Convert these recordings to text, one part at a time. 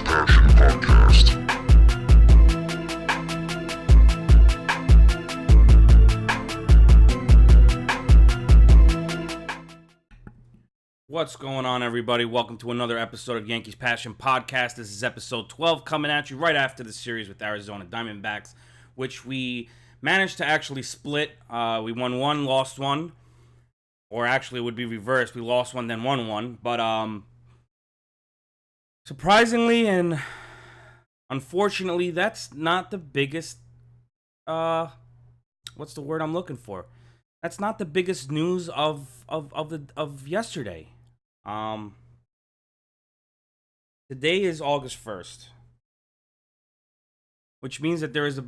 Passion Podcast. What's going on, everybody? Welcome to another episode of Yankees Passion Podcast. This is episode 12 coming at you right after the series with Arizona Diamondbacks, which we managed to actually split. We won one, lost one. Or actually, it would be reversed. We lost one, then won one. But surprisingly and unfortunately, that's not the biggest... what's the word I'm looking for? That's not the biggest news of yesterday. Today is August 1st, which means that there is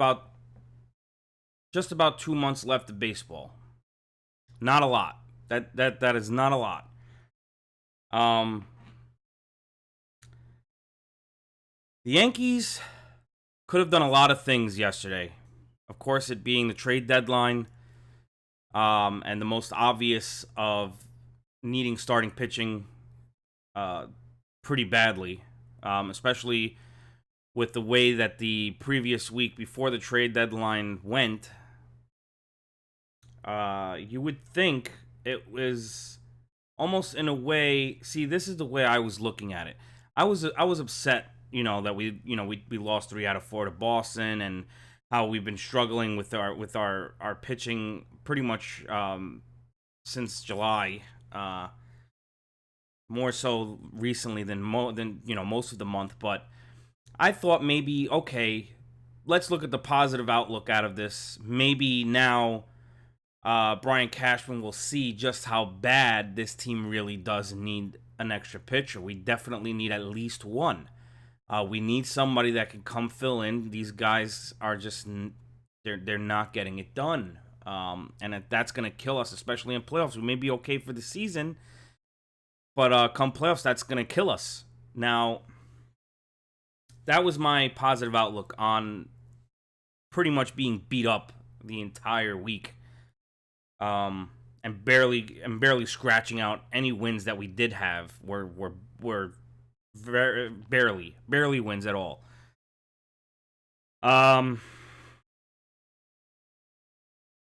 just about 2 months left of baseball. Not a lot. That is not a lot. The Yankees could have done a lot of things yesterday. Of course, it being the trade deadline, and the most obvious of needing starting pitching pretty badly, especially with the way that the previous week before the trade deadline went. You would think it was almost in a way. See, this is the way I was looking at it. I was upset, that we lost 3 out of 4 to Boston, and how we've been struggling with our pitching pretty much since July. More so recently than most of the month, but I thought maybe, okay, let's look at the positive outlook out of this. Maybe now Brian Cashman will see just how bad this team really does need an extra pitcher. We definitely need at least one. We need somebody that can come fill in. These guys are just they're not getting it done, and that's gonna kill us, especially in playoffs. We may be okay for the season, but come playoffs, that's going to kill us. Now, that was my positive outlook on pretty much being beat up the entire week, and barely scratching out any wins that we did have. Were very barely wins at all.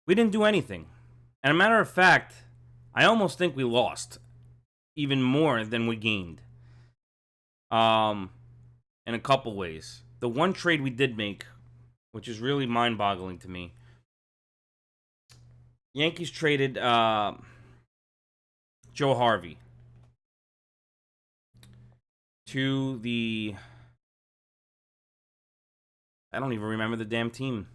We didn't do anything, and a matter of fact, I almost think we lost even more than we gained. In a couple ways. The one trade we did make, which is really mind-boggling to me. Yankees traded Joe Harvey to the... I don't even remember the damn team.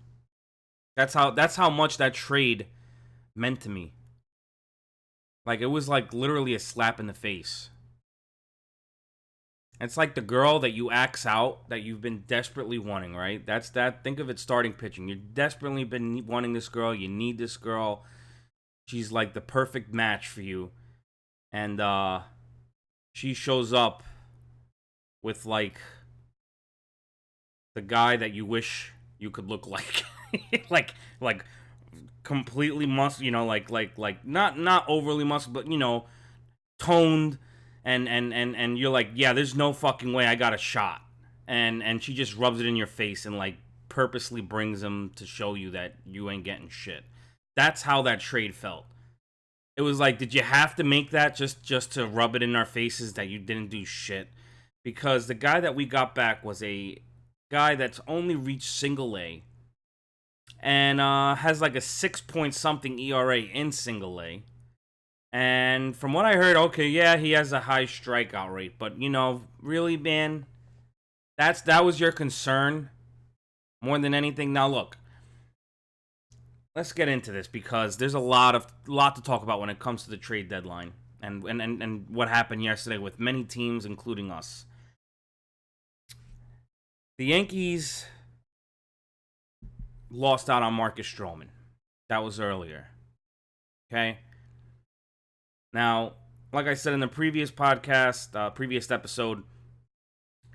That's how much that trade meant to me. Like, it was like literally a slap in the face. It's like the girl that you axe out that you've been desperately wanting, right? That's that. Think of it starting pitching. You've desperately been wanting this girl. You need this girl. She's like the perfect match for you. And she shows up with like the guy that you wish you could look like. like completely like not overly muscle, but toned, and you're like, yeah, there's no fucking way I got a shot, and she just rubs it in your face and like purposely brings them to show you that you ain't getting shit. That's how that trade felt. It was like, did you have to make that just to rub it in our faces that you didn't do shit? Because the guy that we got back was a guy that's only reached single A, and has like a 6 point something ERA in single A. And from what I heard, okay, yeah, he has a high strikeout rate, but really, man, that was your concern more than anything. Now look, let's get into this, because there's a lot to talk about when it comes to the trade deadline and what happened yesterday with many teams, including us. The Yankees lost out on Marcus Stroman. That was earlier. Okay? Now, like I said in the previous podcast, previous episode,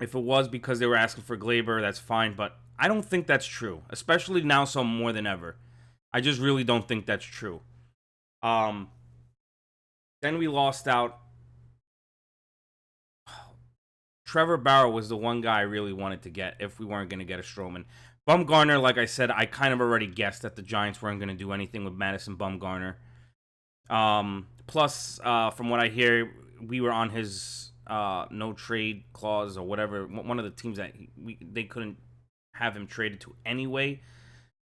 if it was because they were asking for Glaber, that's fine, but I don't think that's true, especially now so more than ever. I just really don't think that's true. Then we lost out Trevor Bauer was the one guy I really wanted to get if we weren't going to get a Stroman. Bumgarner, like I said, I kind of already guessed that the Giants weren't going to do anything with Madison Bumgarner. Plus, from what I hear, we were on his no trade clause or whatever. One of the teams that they couldn't have him traded to anyway.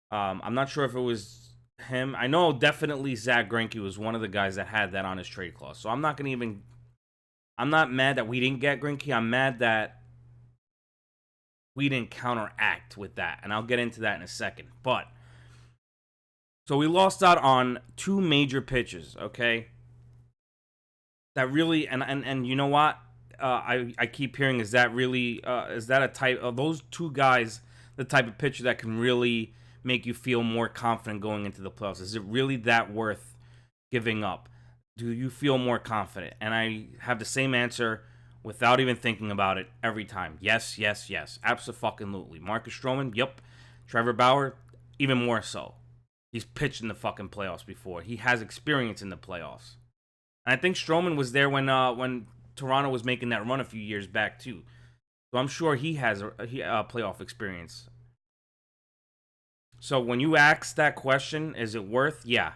I'm not sure if it was him. I know definitely Zach Greinke was one of the guys that had that on his trade clause. So I'm not going to even... I'm not mad that we didn't get Greinke. I'm mad that we didn't counteract with that. And I'll get into that in a second. But, so we lost out on two major pitches, okay? That really, and you know what? I keep hearing, is that a type of, those two guys, the type of pitcher that can really make you feel more confident going into the playoffs? Is it really that worth giving up? Do you feel more confident? And I have the same answer without even thinking about it every time. Yes, yes, yes. Abso-fucking-lutely. Marcus Stroman, yep. Trevor Bauer, even more so. He's pitched in the fucking playoffs before. He has experience in the playoffs. And I think Stroman was there when Toronto was making that run a few years back, too. So I'm sure he has a playoff experience. So when you ask that question, is it worth? Yeah.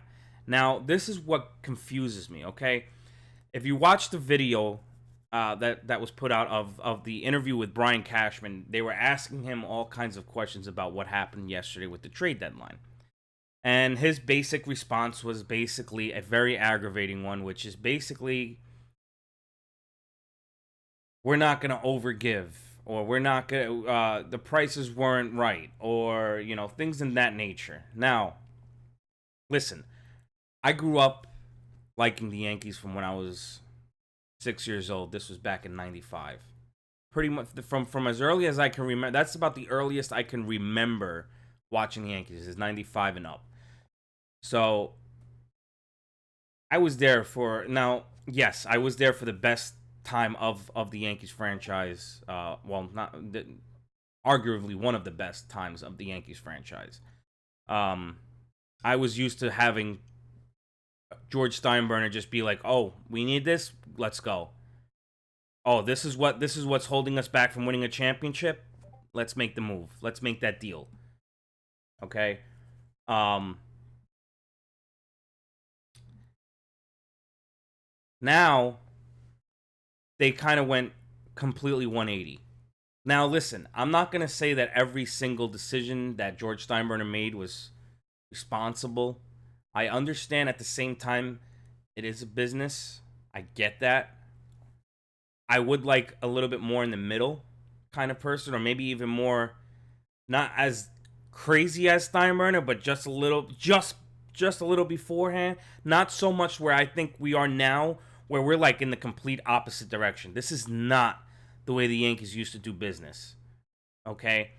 Now, this is what confuses me, okay? If you watch the video that was put out of the interview with Brian Cashman, they were asking him all kinds of questions about what happened yesterday with the trade deadline. And his basic response was basically a very aggravating one, which is basically, we're not going to overgive, or we're not going to, the prices weren't right, or, you know, things in that nature. Now, listen. I grew up liking the Yankees from when I was 6 years old. This was back in '95. Pretty much from as early as I can remember. That's about the earliest I can remember watching the Yankees, is '95 and up. So I was there for... Now, yes, I was there for the best time of the Yankees franchise. Well, not... arguably one of the best times of the Yankees franchise. I was used to having George Steinbrenner just be like, "Oh, we need this. Let's go. Oh, this is what's holding us back from winning a championship. Let's make the move. Let's make that deal." Okay. Now they kind of went completely 180. Now listen, I'm not gonna say that every single decision that George Steinbrenner made was responsible. I understand at the same time, it is a business. I get that. I would like a little bit more in the middle kind of person, or maybe even more, not as crazy as Steinbrenner, but just a little beforehand. Not so much where I think we are now, where we're like in the complete opposite direction. This is not the way the Yankees used to do business. Okay?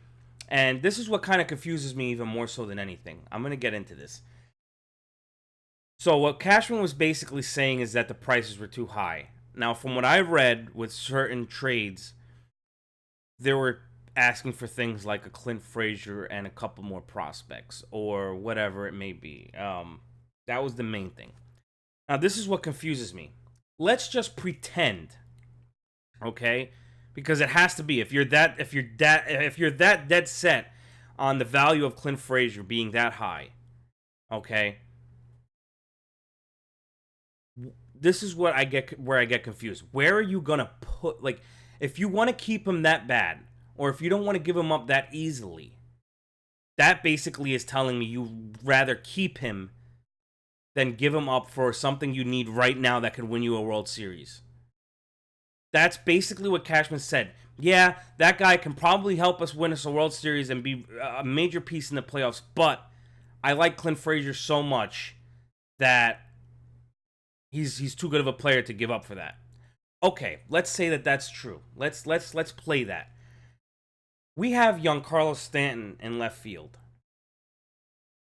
And this is what kind of confuses me even more so than anything. I'm going to get into this. So what Cashman was basically saying is that the prices were too high. Now, from what I read with certain trades, they were asking for things like a Clint Frazier and a couple more prospects, or whatever it may be. That was the main thing. Now, this is what confuses me. Let's just pretend, okay? Because it has to be. If you're that dead set on the value of Clint Frazier being that high, okay? This is what where I get confused. Where are you gonna put, like, if you want to keep him that bad, or if you don't want to give him up that easily, that basically is telling me you'd rather keep him than give him up for something you need right now that could win you a World Series. That's basically what Cashman said. Yeah, that guy can probably help us win us a World Series and be a major piece in the playoffs, but I like Clint Frazier so much that he's too good of a player to give up for that. Okay, let's say that that's true. Let's play that. We have Giancarlo Stanton in left field.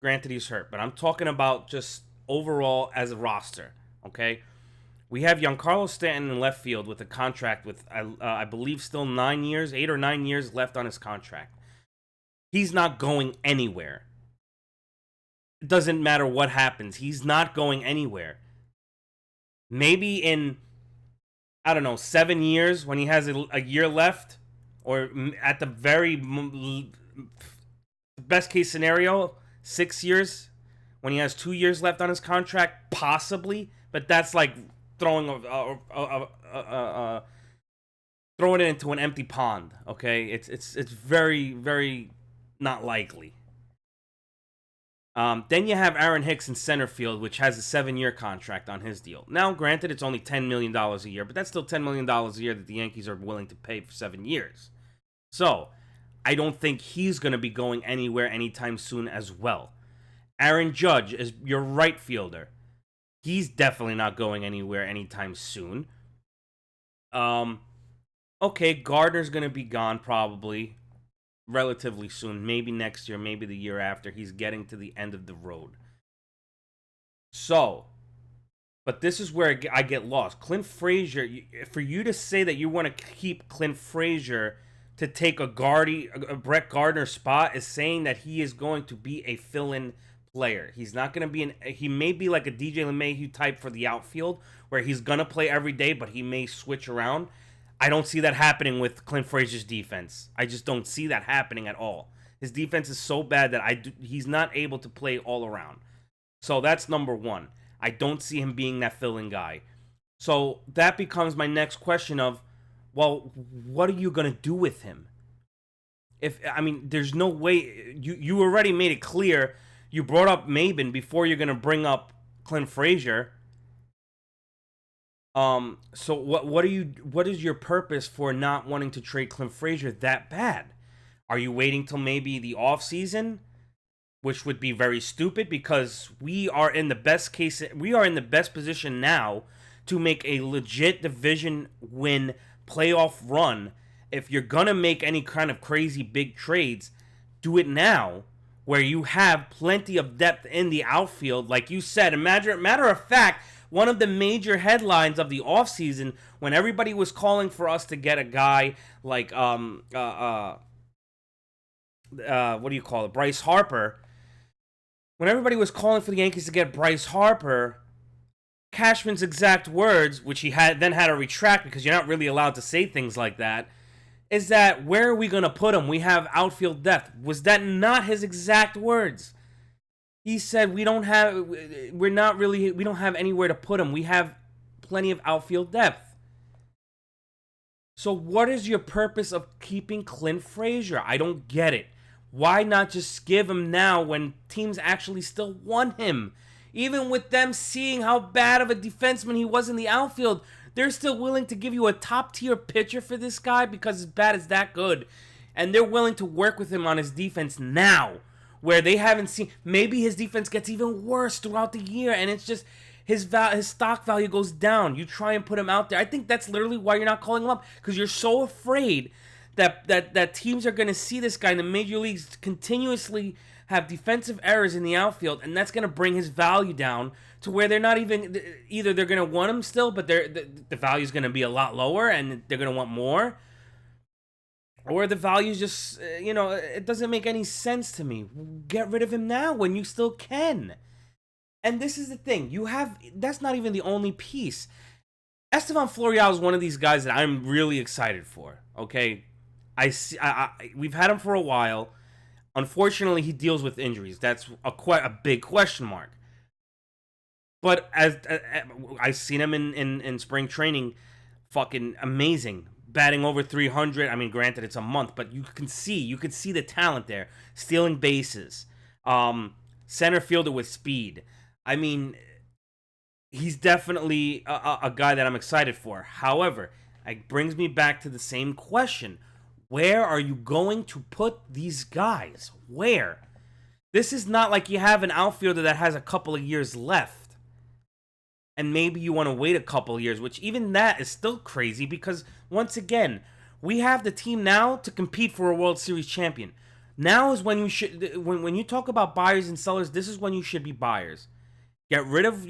Granted, he's hurt, but I'm talking about just overall as a roster, okay? We have Giancarlo Stanton in left field with a contract with, I believe, still 8 or 9 years left on his contract. He's not going anywhere. It doesn't matter what happens. He's not going anywhere. Maybe in I don't know, 7 years when he has a year left, or at the very best case scenario, 6 years when he has 2 years left on his contract, possibly. But that's like throwing throwing it into an empty pond. Okay, it's very very not likely. Then you have Aaron Hicks in center field, which has a 7-year contract on his deal. Now, granted, it's only $10 million a year, but that's still $10 million a year that the Yankees are willing to pay for 7 years. So, I don't think he's going to be going anywhere anytime soon as well. Aaron Judge is your right fielder. He's definitely not going anywhere anytime soon. Okay, Gardner's going to be gone probably relatively soon. Maybe next year, maybe the year after. He's getting to the end of the road. So, but this is where I get lost. Clint Frazier, for you to say that you want to keep Clint Frazier to take a Brett Gardner spot is saying that he is going to be a fill-in player. He's not going to be he may be like a DJ LeMahieu type for the outfield where he's going to play every day, but he may switch around. I don't see that happening with Clint Frazier's defense. I just don't see that happening at all. His defense is so bad that he's not able to play all around. So that's number one. I don't see him being that fill-in guy. So that becomes my next question of, well, what are you going to do with him? There's no way. You already made it clear. You brought up Maben before you're going to bring up Clint Frazier. So what is your purpose for not wanting to trade Clint Frazier that bad? Are you waiting till maybe the offseason? Which would be very stupid because we are in the best position now to make a legit division win playoff run. If you're gonna make any kind of crazy big trades, do it now where you have plenty of depth in the outfield. Like you said, matter of fact, one of the major headlines of the offseason when everybody was calling for us to get a guy like what do you call it, Bryce Harper. When everybody was calling for the Yankees to get Bryce Harper, Cashman's exact words, which he had to retract because you're not really allowed to say things like that, is that where are we going to put him? We have outfield depth. Was that not his exact words? He said we don't have anywhere to put him. We have plenty of outfield depth. So what is your purpose of keeping Clint Frazier? I don't get it. Why not just give him now when teams actually still want him? Even with them seeing how bad of a defenseman he was in the outfield, they're still willing to give you a top-tier pitcher for this guy because his bat is that good. And they're willing to work with him on his defense now, where they haven't seen. Maybe his defense gets even worse throughout the year, and it's just his stock value goes down. You try and put him out there. I think that's literally why you're not calling him up, because you're so afraid that teams are going to see this guy in the major leagues continuously have defensive errors in the outfield, and that's going to bring his value down to where they're not even, either they're going to want him still, but the value is going to be a lot lower, and they're going to want more, or the value just, it doesn't make any sense to me. Get rid of him now when you still can. And this is the thing. That's not even the only piece. Estevan Florial is one of these guys that I'm really excited for, okay? We've had him for a while. Unfortunately, he deals with injuries. That's quite a big question mark. But as I've seen him in spring training, fucking amazing. Batting over 300. I mean, granted, it's a month, but you could see the talent there. Stealing bases. Center fielder with speed. I mean, he's definitely a guy that I'm excited for. However, it brings me back to the same question. Where are you going to put these guys? Where? This is not like you have an outfielder that has a couple of years left. And maybe you want to wait a couple of years, which even that is still crazy because, once again, we have the team now to compete for a World Series champion. Now is when you should, when you talk about buyers and sellers, this is when you should be buyers. Get rid of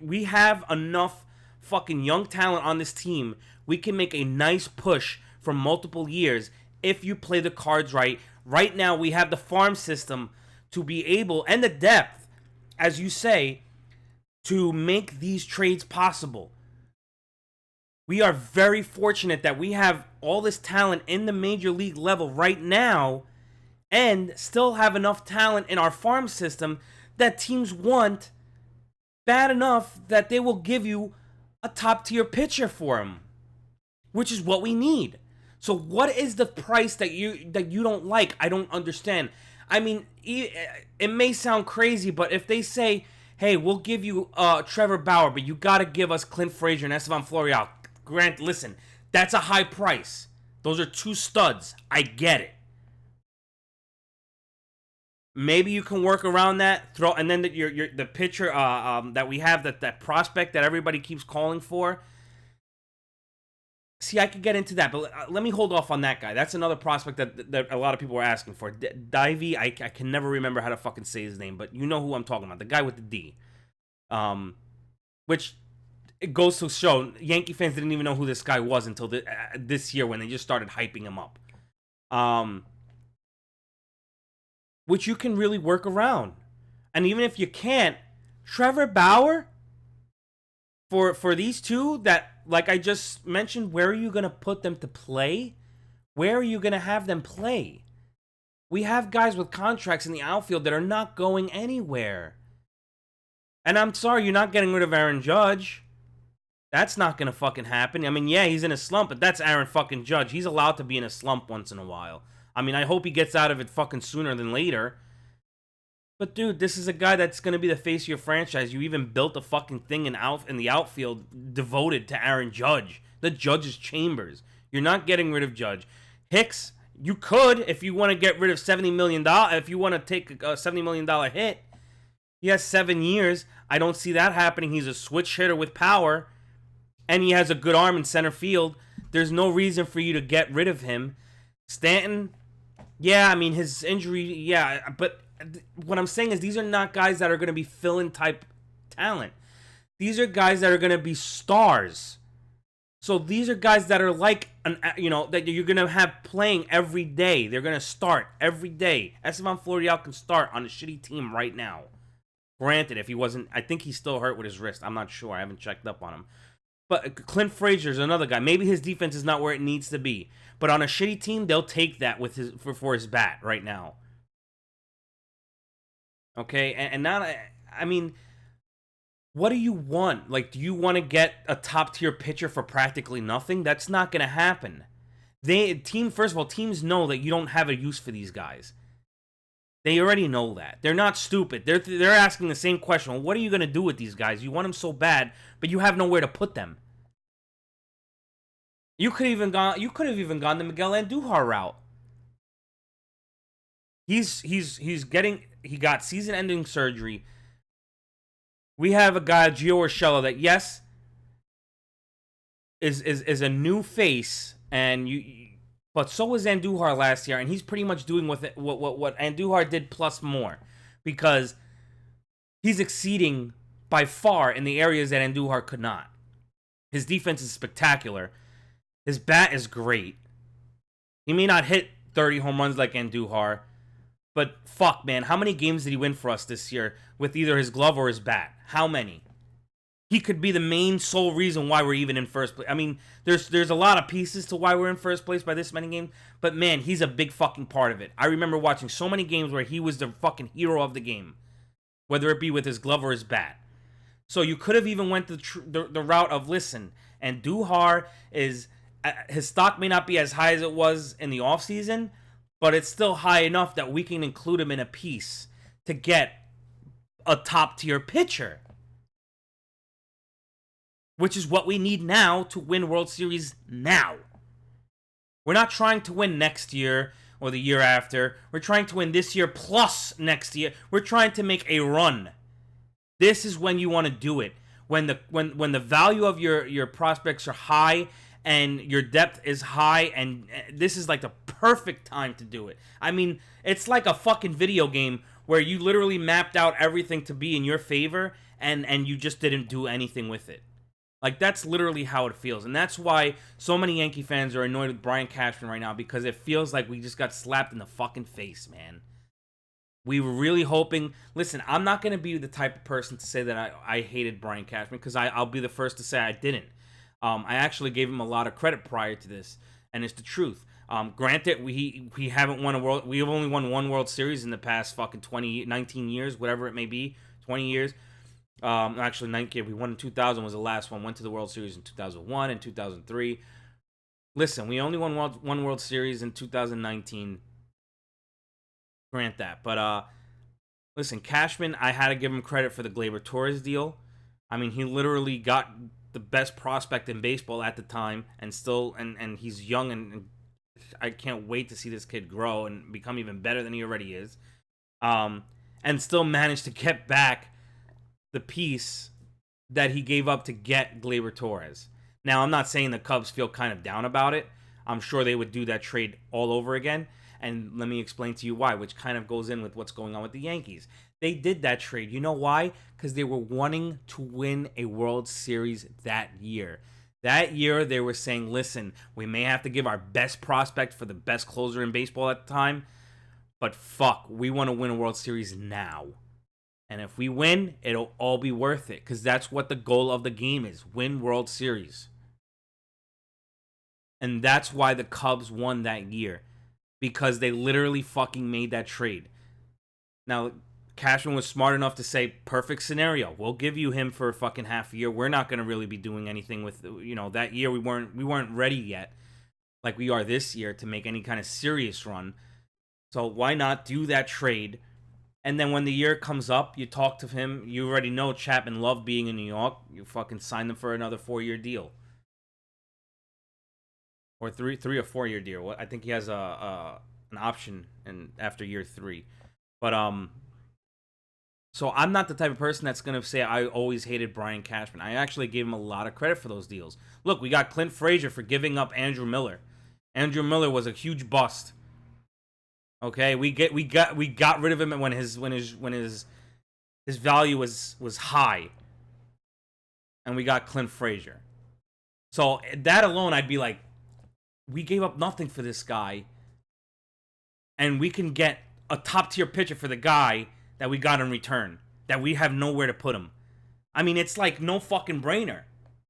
we have enough fucking young talent on this team. We can make a nice push for multiple years if you play the cards right. Right now, we have the farm system to be able, and the depth, as you say, to make these trades possible. We are very fortunate that we have all this talent in the major league level right now and still have enough talent in our farm system that teams want bad enough that they will give you a top tier pitcher for him, which is what we need. So what is the price that you don't like? I don't understand. I mean, it may sound crazy, but if they say, "Hey, we'll give you Trevor Bauer, but you got to give us Clint Frazier and Esteban Florial," Grant, listen, that's a high price. Those are two studs. I get it. Maybe you can work around that. And then the pitcher that we have, that prospect that everybody keeps calling for. See, I could get into that, but let me hold off on that guy. That's another prospect that a lot of people are asking for. Divey, I can never remember how to fucking say his name, but you know who I'm talking about. The guy with the D. Which it goes to show Yankee fans didn't even know who this guy was until this year when they just started hyping him up. Which you can really work around. And even if you can't, Trevor Bauer, for these two that, like I just mentioned, where are you going to put them to play? Where are you going to have them play? We have guys with contracts in the outfield that are not going anywhere. And I'm sorry, you're not getting rid of Aaron Judge. That's not going to fucking happen. I mean, yeah, he's in a slump, but that's Aaron fucking Judge. He's allowed to be in a slump once in a while. I mean, I hope he gets out of it fucking sooner than later. But dude, this is a guy that's going to be the face of your franchise. You even built a fucking thing in the outfield devoted to Aaron Judge. The Judge's chambers. You're not getting rid of Judge. Hicks, you could if you want to get rid of $70 million. If you want to take a $70 million hit. He has 7 years. I don't see that happening. He's a switch hitter with power. And he has a good arm in center field. There's no reason for you to get rid of him. Stanton, yeah, I mean, his injury, yeah. But what I'm saying is these are not guys that are going to be fill-in type talent. These are guys that are going to be stars. So these are guys that are like, that you're going to have playing every day. They're going to start every day. Esteban Florial can start on a shitty team right now. Granted, if he wasn't, I think he's still hurt with his wrist. I'm not sure. I haven't checked up on him. But Clint Frazier is another guy. Maybe his defense is not where it needs to be. But on a shitty team, they'll take that with for his bat right now. Okay? And not, I mean, what do you want? Like, do you want to get a top-tier pitcher for practically nothing? That's not going to happen. First of all, teams know that you don't have a use for these guys. They already know that. They're not stupid. They're asking the same question. Well, what are you going to do with these guys? You want them so bad, but you have nowhere to put them. You could have even gone the Miguel Andujar route. He got season-ending surgery. We have a guy, Gio Urshela, that yes is a new face, but so was Andujar last year, and he's pretty much doing what Andujar did plus more, because he's exceeding by far in the areas that Andujar could not. His defense is spectacular. His bat is great. He may not hit 30 home runs like Andujar, but fuck, man, how many games did he win for us this year with either his glove or his bat? How many? He could be the main sole reason why we're even in first place. I mean, there's a lot of pieces to why we're in first place by this many games, but man, he's a big fucking part of it. I remember watching so many games where he was the fucking hero of the game, whether it be with his glove or his bat. So you could have even went the route of, listen, Andujar is, his stock may not be as high as it was in the offseason, but it's still high enough that we can include him in a piece to get a top-tier pitcher. Which is what we need now to win World Series now. We're not trying to win next year or the year after. We're trying to win this year plus next year. We're trying to make a run. This is when you want to do it. When the value of your prospects are high and your depth is high, and this is like the perfect time to do it. I mean, it's like a fucking video game where you literally mapped out everything to be in your favor, and you just didn't do anything with it. Like, that's literally how it feels. And that's why so many Yankee fans are annoyed with Brian Cashman right now, because it feels like we just got slapped in the fucking face, man. We were really hoping... Listen, I'm not going to be the type of person to say that I hated Brian Cashman, because I'll be the first to say I didn't. I actually gave him a lot of credit prior to this, and it's the truth. Granted, we haven't won a world. We have only won one World Series in the past fucking 19 years, whatever it may be, 20 years. Actually, 19. We won in 2000 was the last one. Went to the World Series in 2001 and 2003. Listen, we only won one World Series in 2019. Grant that, but listen, Cashman, I had to give him credit for the Gleyber Torres deal. I mean, he literally got the best prospect in baseball at the time, and still, and he's young, and I can't wait to see this kid grow and become even better than he already is. And still managed to get back the piece that he gave up to get Gleyber Torres. Now, I'm not saying the Cubs feel kind of down about it. I'm sure they would do that trade all over again. And let me explain to you why, which kind of goes in with what's going on with the Yankees. They did that trade. You know why? Because they were wanting to win a World Series that year. That year, they were saying, listen, we may have to give our best prospect for the best closer in baseball at the time, but fuck, we want to win a World Series now. And if we win, it'll all be worth it, because that's what the goal of the game is, win World Series. And that's why the Cubs won that year, because they literally fucking made that trade. Now, Cashman was smart enough to say, perfect scenario. We'll give you him for a fucking half a year. We're not going to really be doing anything with, that year we weren't ready yet, like we are this year, to make any kind of serious run. So why not do that trade? And then when the year comes up, you talk to him. You already know Chapman loved being in New York. You fucking sign them for another 4-year deal. Or three or 4-year deal. I think he has an option after year 3. But so I'm not the type of person that's gonna say I always hated Brian Cashman. I actually gave him a lot of credit for those deals. Look, we got Clint Frazier for giving up Andrew Miller. Andrew Miller was a huge bust. Okay, we got rid of him when his value was high, and we got Clint Frazier. So that alone, I'd be like, we gave up nothing for this guy, and we can get a top-tier pitcher for the guy that we got in return, that we have nowhere to put him. I mean, it's like no fucking brainer.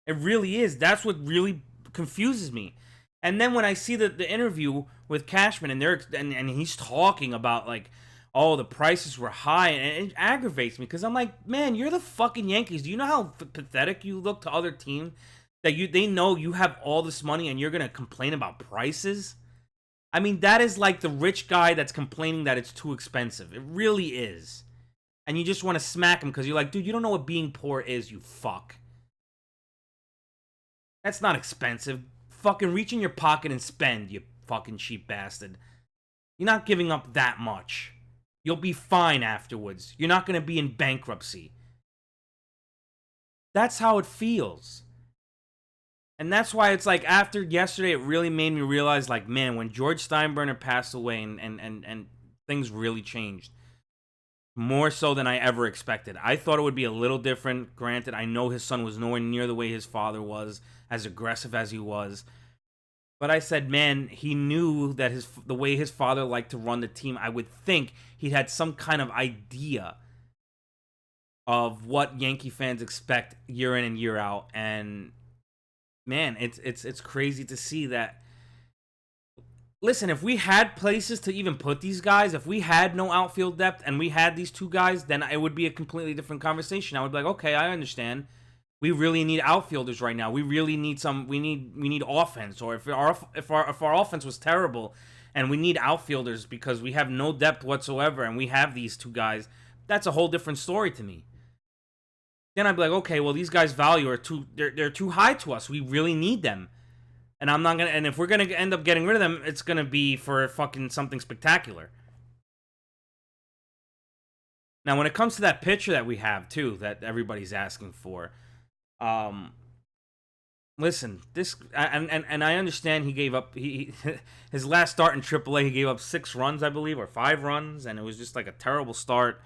It really is. That's what really confuses me. And then when I see the interview with Cashman, and he's talking about, like, oh, the prices were high, and it aggravates me, because I'm like, man, you're the fucking Yankees. Do you know how pathetic you look to other teams? That they know you have all this money and you're going to complain about prices? I mean, that is like the rich guy that's complaining that it's too expensive. It really is. And you just want to smack him because you're like, dude, you don't know what being poor is, you fuck. That's not expensive. Fucking reach in your pocket and spend, you fucking cheap bastard. You're not giving up that much. You'll be fine afterwards. You're not going to be in bankruptcy. That's how it feels. And that's why it's like, after yesterday, it really made me realize, like, man, when George Steinbrenner passed away and things really changed. More so than I ever expected. I thought it would be a little different. Granted, I know his son was nowhere near the way his father was, as aggressive as he was. But I said, man, he knew that the way his father liked to run the team, I would think he had some kind of idea of what Yankee fans expect year in and year out. And man, it's crazy to see that. Listen, if we had places to even put these guys, if we had no outfield depth and we had these two guys, then it would be a completely different conversation. I would be like, okay, I understand. We really need outfielders right now. We really need we need offense. Or if our offense was terrible and we need outfielders because we have no depth whatsoever and we have these two guys, that's a whole different story to me. Then I'd be like, okay, well, these guys' value are they're too high to us. We really need them. And I'm not gonna. And if we're gonna end up getting rid of them, it's gonna be for fucking something spectacular. Now, when it comes to that pitcher that we have too, that everybody's asking for, listen, this and I understand he gave up his last start in AAA. He gave up 6 runs, I believe, or 5 runs, and it was just like a terrible start.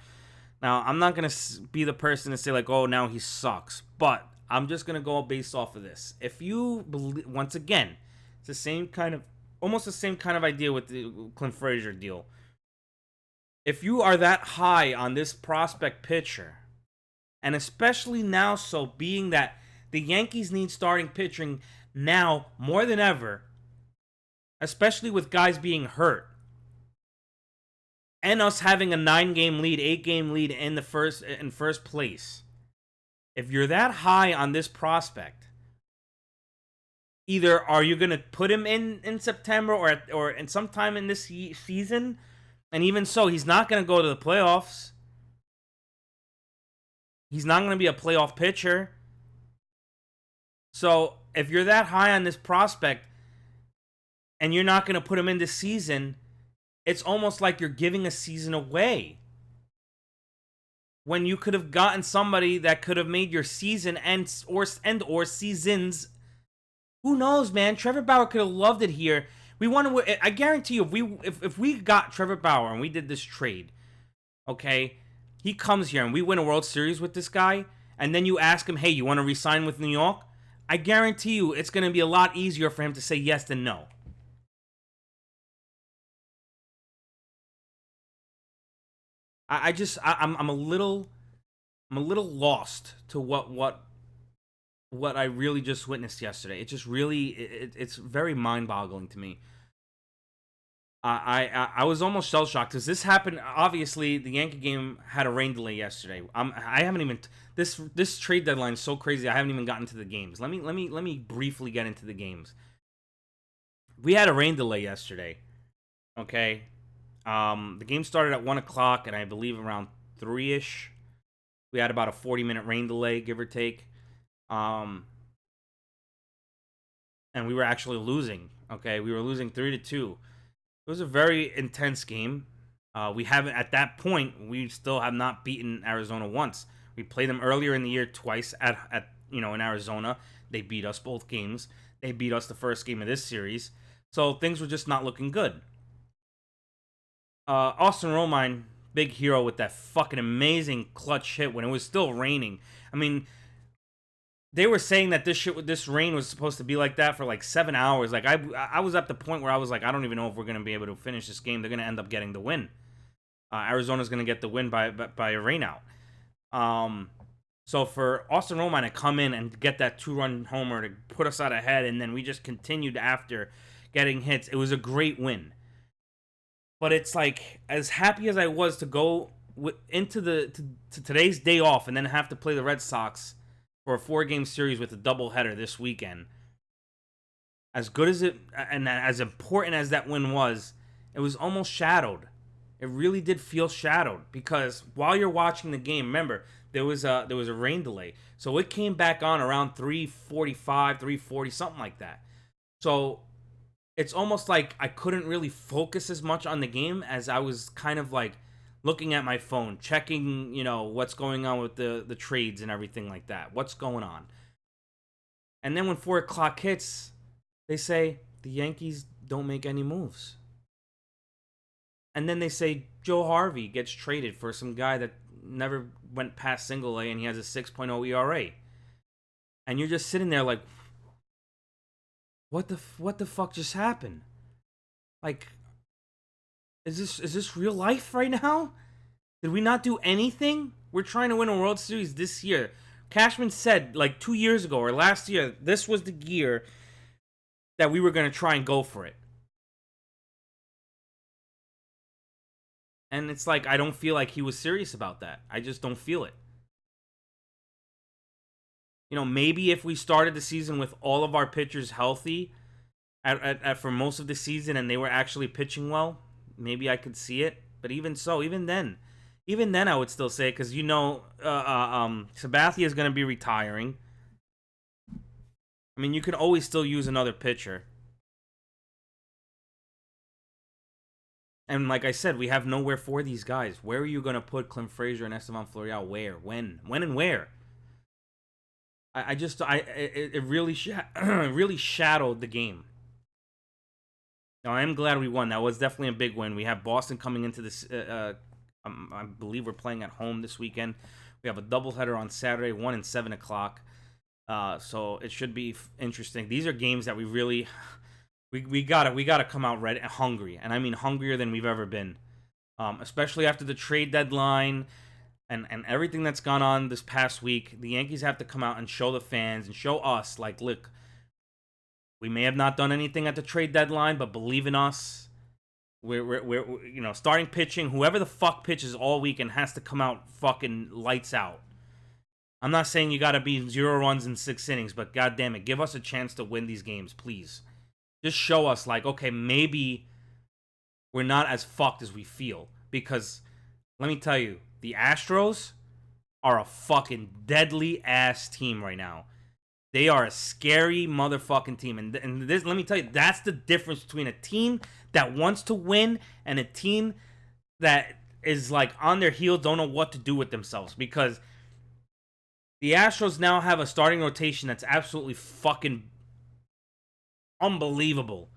Now, I'm not gonna be the person to say like, oh, now he sucks, but I'm just going to go based off of this. If you believe, once again, it's almost the same kind of idea with the Clint Frazier deal. If you are that high on this prospect pitcher, and especially now, so being that The Yankees need starting pitching now more than ever, especially with guys being hurt. And us having a 9-game lead, 8-game lead in first place. If you're that high on this prospect, either are you going to put him in September or in sometime in this season, and even so, he's not going to go to the playoffs. He's not going to be a playoff pitcher. So if you're that high on this prospect and you're not going to put him in this season, it's almost like you're giving a season away. When you could have gotten somebody that could have made your season and or seasons. Who knows, man? Trevor Bauer could have loved it here. I guarantee you, if we got Trevor Bauer and we did this trade, okay, he comes here and we win a World Series with this guy, and then you ask him, hey, you want to re-sign with New York? I guarantee you it's going to be a lot easier for him to say yes than no. I'm a little lost to what I really just witnessed yesterday. It just really it's very mind-boggling to me. I was almost shell-shocked because this happened. Obviously, the Yankee game had a rain delay yesterday. I haven't even this trade deadline is so crazy. I haven't even gotten to the games. Let me briefly get into the games. We had a rain delay yesterday. Okay, the game started at 1:00, and I believe around 3ish, we had about a 40-minute rain delay, give or take. And we were actually losing. Okay, we were losing 3-2. It was a very intense game. We haven't, at that point, we still have not beaten Arizona once. We played them earlier in the year twice at in Arizona. They beat us both games. They beat us the first game of this series. So things were just not looking good. Austin Romine, big hero with that fucking amazing clutch hit when it was still raining. I mean, they were saying that this rain was supposed to be like that for like 7 hours. Like I was at the point where I was like, I don't even know if we're gonna be able to finish this game. They're gonna end up getting the win. Arizona's gonna get the win by a rain out. So for Austin Romine to come in and get that 2-run homer to put us out ahead, and then we just continued after getting hits, it was a great win. But it's like, as happy as I was to go into to today's day off and then have to play the Red Sox for a 4-game series with a doubleheader this weekend, as good as it and as important as that win was, it was almost shadowed. It really did feel shadowed because while you're watching the game, remember there was a rain delay, so it came back on around 3:45, 3:40, something like that. So it's almost like I couldn't really focus as much on the game as I was kind of like looking at my phone, checking, what's going on with the trades and everything like that. What's going on? And then when 4:00 hits, they say the Yankees don't make any moves. And then they say Joe Harvey gets traded for some guy that never went past single A and he has a 6.0 ERA. And you're just sitting there like, what the fuck just happened? Like, is this real life right now? Did we not do anything? We're trying to win a World Series this year. Cashman said like 2 years ago or last year, this was the year that we were going to try and go for it. And it's like, I don't feel like he was serious about that. I just don't feel it. Maybe if we started the season with all of our pitchers healthy for most of the season and they were actually pitching well, maybe I could see it. But even so, even then I would still say it because Sabathia is going to be retiring. I mean, you can always still use another pitcher. And like I said, we have nowhere for these guys. Where are you going to put Clint Frazier and Estevan Florial? Where? When and where? It really really shadowed the game. Now, I am glad we won. That was definitely a big win. We have Boston coming into this. I believe we're playing at home this weekend. We have a doubleheader on Saturday, 1 and 7 o'clock. So it should be interesting. These are games that we really we gotta come out ready, hungry, and I mean hungrier than we've ever been. Especially after the trade deadline. and everything that's gone on this past week, the Yankees have to come out and show the fans and show us, like, look, we may have not done anything at the trade deadline, but believe in us. We're you know, starting pitching, whoever the fuck pitches all weekend has to come out fucking lights out. I'm not saying you got to be 0 runs in 6 innings, but goddamn it, give us a chance to win these games, please. Just show us, like, okay, maybe we're not as fucked as we feel. Because, let me tell you, the Astros are a fucking deadly ass team right now. They are a scary motherfucking team. And this, let me tell you, that's the difference between a team that wants to win and a team that is like on their heels, don't know what to do with themselves. Because the Astros now have a starting rotation that's absolutely fucking unbelievable.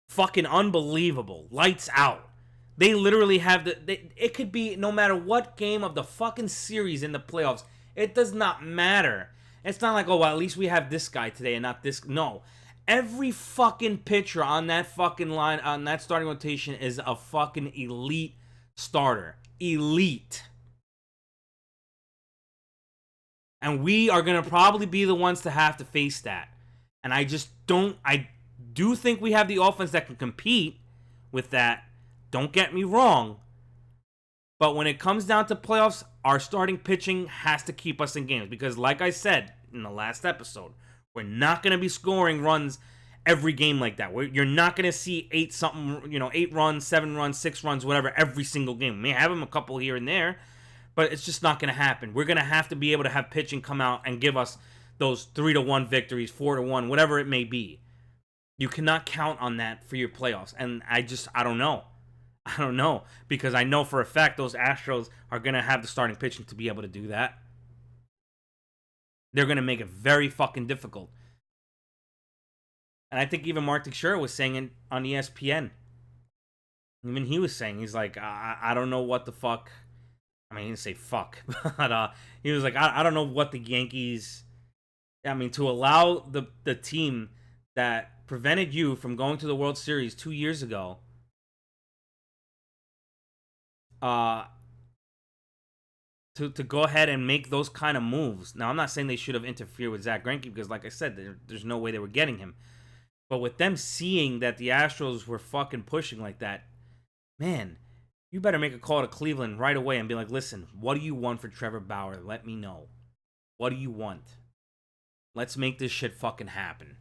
Fucking unbelievable. Lights out. They literally have it could be no matter what game of the fucking series in the playoffs. It does not matter. It's not like, oh, well, at least we have this guy today and not this. No. Every fucking pitcher on that fucking line, on that starting rotation is a fucking elite starter. Elite. And we are going to probably be the ones to have to face that. And I do think we have the offense that can compete with that. Don't get me wrong. But when it comes down to playoffs, our starting pitching has to keep us in games. Because like I said in the last episode, we're not going to be scoring runs every game like that. You're not going to see 8 runs, 7 runs, 6 runs, whatever, every single game. We may have them a couple here and there, but it's just not going to happen. We're going to have to be able to have pitching come out and give us those 3-1 victories, 4-1, whatever it may be. You cannot count on that for your playoffs. And I don't know. I don't know. Because I know for a fact those Astros are going to have the starting pitching to be able to do that. They're going to make it very fucking difficult. And I think even Mark Teixeira was saying it on ESPN. Even he was saying, he's like, I don't know what the fuck. I mean, he didn't say fuck. But he was like, I don't know what the Yankees... I mean, to allow the team that prevented you from going to the World Series 2 years ago... To go ahead and make those kind of moves. Now, I'm not saying they should have interfered with Zach Greinke because, like I said, there's no way they were getting him. But with them seeing that the Astros were fucking pushing like that, man, you better make a call to Cleveland right away and be like, listen, what do you want for Trevor Bauer? Let me know. What do you want? Let's make this shit fucking happen.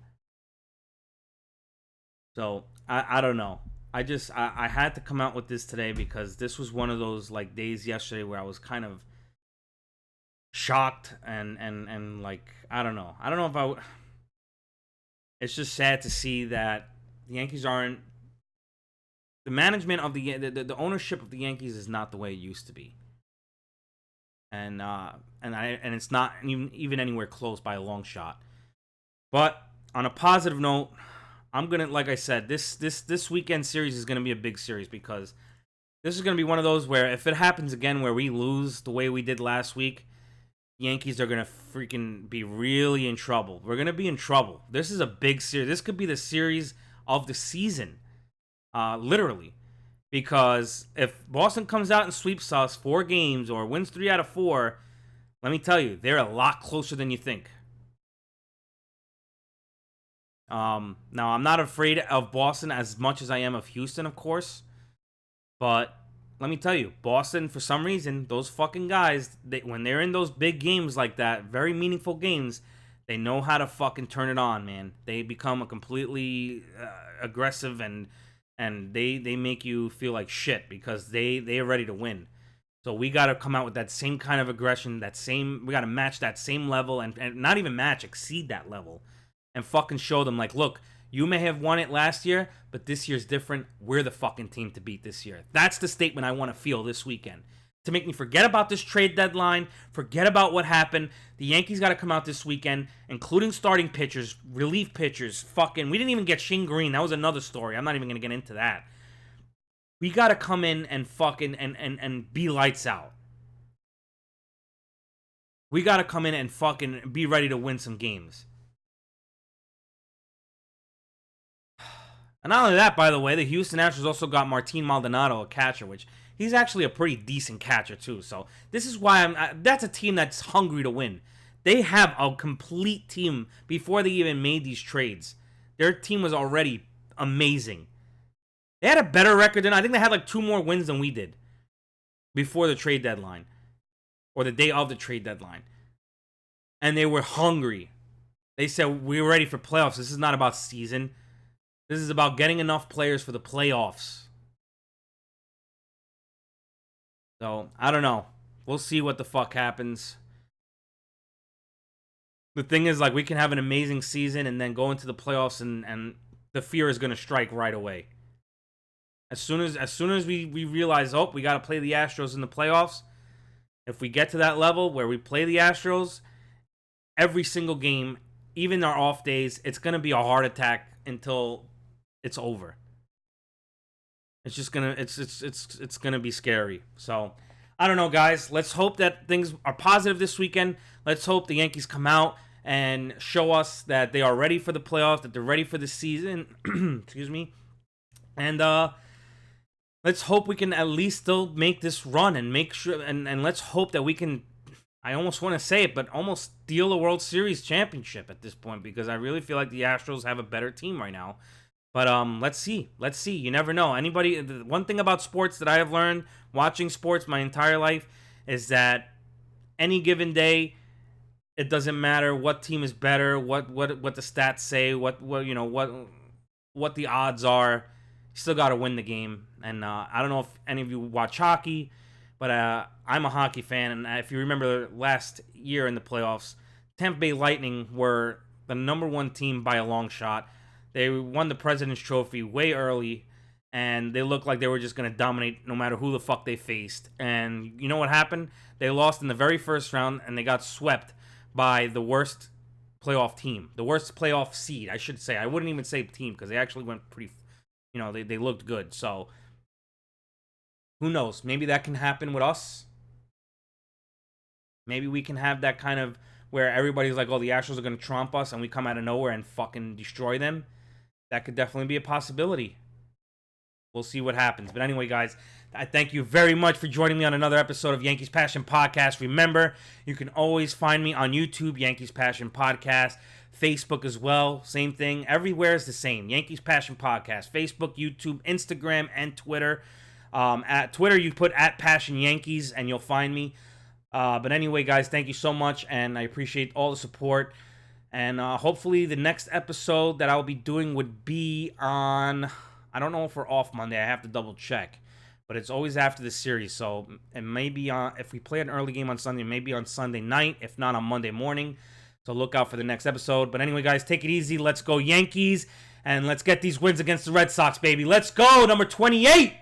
So, I don't know. I had to come out with this today because this was one of those like days yesterday where I was kind of shocked and like I don't know if it's just sad to see that the Yankees aren't, the management of the ownership of the Yankees is not the way it used to be, and it's not even anywhere close by a long shot. But on a positive note, I'm gonna, like I said, this weekend series is gonna be a big series because this is gonna be one of those where if it happens again where we lose the way we did last week, Yankees are gonna freaking be really in trouble. We're gonna be in trouble. This is a big series. This could be the series of the season, literally, because if Boston comes out and sweeps us 4 games or wins 3 out of 4, let me tell you, they're a lot closer than you think. Now, I'm not afraid of Boston as much as I am of Houston, of course. But let me tell you, Boston, for some reason, those fucking guys, when they're in those big games like that, very meaningful games, they know how to fucking turn it on, man. They become a completely aggressive and they make you feel like shit because they are ready to win. So we got to come out with that same kind of aggression, we got to match that same level and not even match, exceed that level. And fucking show them, like, look, you may have won it last year, but this year's different. We're the fucking team to beat this year. That's the statement I want to feel this weekend. To make me forget about this trade deadline, forget about what happened. The Yankees got to come out this weekend, including starting pitchers, relief pitchers, fucking... We didn't even get Shane Green. That was another story. I'm not even going to get into that. We got to come in and fucking... and be lights out. We got to come in and fucking be ready to win some games. And not only that, by the way, the Houston Astros also got Martin Maldonado, a catcher, which He's actually a pretty decent catcher too. So this is why that's a team that's hungry to win. They have a complete team before they even made these trades. Their team was already amazing. They had a better record than I think they had like 2 more wins than we did before the trade deadline or the day of the trade deadline. And they were hungry. They said, we're ready for playoffs. This is not about season. This is about getting enough players for the playoffs. So, I don't know. We'll see what the fuck happens. The thing is, like, we can have an amazing season and then go into the playoffs and the fear is going to strike right away. As soon as we realize, oh, we got to play the Astros in the playoffs, if we get to that level where we play the Astros, every single game, even our off days, it's going to be a heart attack until it's over. It's just going to it's going to be scary. So, I don't know, guys. Let's hope that things are positive this weekend. Let's hope the Yankees come out and show us that they are ready for the playoffs, that they're ready for the season. Excuse me. And let's hope we can at least still make this run and make sure and let's hope that we can, I almost want to say it, but almost steal a World Series championship at this point, because I really feel like the Astros have a better team right now. But let's see. You never know. The one thing about sports that I have learned watching sports my entire life is that any given day, it doesn't matter what team is better, what the stats say, what the odds are. You still got to win the game. And I don't know if any of you watch hockey, but I'm a hockey fan. And if you remember last year in the playoffs, Tampa Bay Lightning were the number 1 team by a long shot. They won the President's Trophy way early, and they looked like they were just going to dominate no matter who the fuck they faced. And you know what happened? They lost in the very first round, and they got swept by the worst playoff team, the worst playoff seed, I should say. I wouldn't even say team, because they actually went pretty, they looked good. So, who knows? Maybe that can happen with us. Maybe we can have that kind of where everybody's like, oh, the Astros are going to trump us, and we come out of nowhere and fucking destroy them. That could definitely be a possibility. We'll see what happens. But anyway, guys, I thank you very much for joining me on another episode of Yankees Passion Podcast. Remember, you can always find me on YouTube, Yankees Passion Podcast, Facebook as well, same thing. Everywhere is the same, Yankees Passion Podcast, Facebook, YouTube, Instagram, and Twitter. At Twitter, you put @PassionYankees, and you'll find me. But anyway, guys, thank you so much, and I appreciate all the support. And hopefully the next episode that I'll be doing would be on, I don't know if we're off Monday. I have to double check. But it's always after the series. So it may be on, if we play an early game on Sunday, maybe on Sunday night. If not, on Monday morning. So look out for the next episode. But anyway, guys, take it easy. Let's go Yankees. And let's get these wins against the Red Sox, baby. Let's go, number 28.